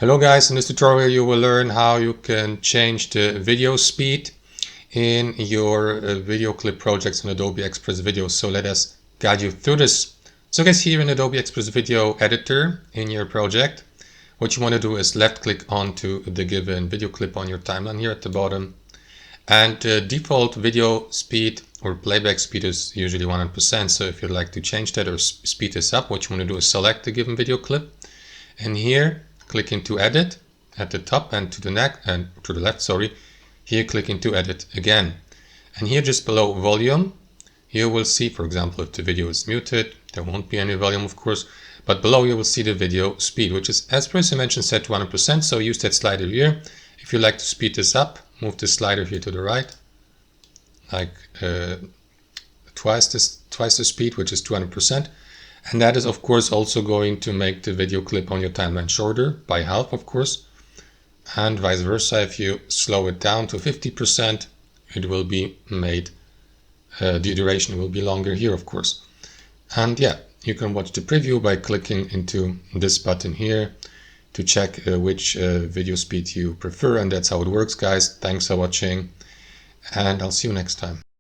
Hello guys, in this tutorial you will learn how you can change the video speed in your video clip projects in Adobe Express Video. So let us guide you through this. So guys, here in Adobe Express Video Editor in your project, what you want to do is left click onto the given video clip on your timeline here at the bottom. And default video speed or playback speed is usually 100%. So if you'd like to change that or speed this up, what you want to do is select the given video clip, and here click into edit at the top, and to the left, here click into edit again. And here just below volume, you will see, for example, if the video is muted, there won't be any volume of course, but below you will see the video speed, which is as previously mentioned set to 100%. So use that slider here. If you like to speed this up, move the slider here to the right, like twice the speed, which is 200%. And that is of course also going to make the video clip on your timeline shorter by half, of course. And vice versa, if you slow it down to 50%, it will be made, the duration will be longer here, of course. And yeah, you can watch the preview by clicking into this button here to check which video speed you prefer. And that's how it works, guys. Thanks for watching, and I'll see you next time.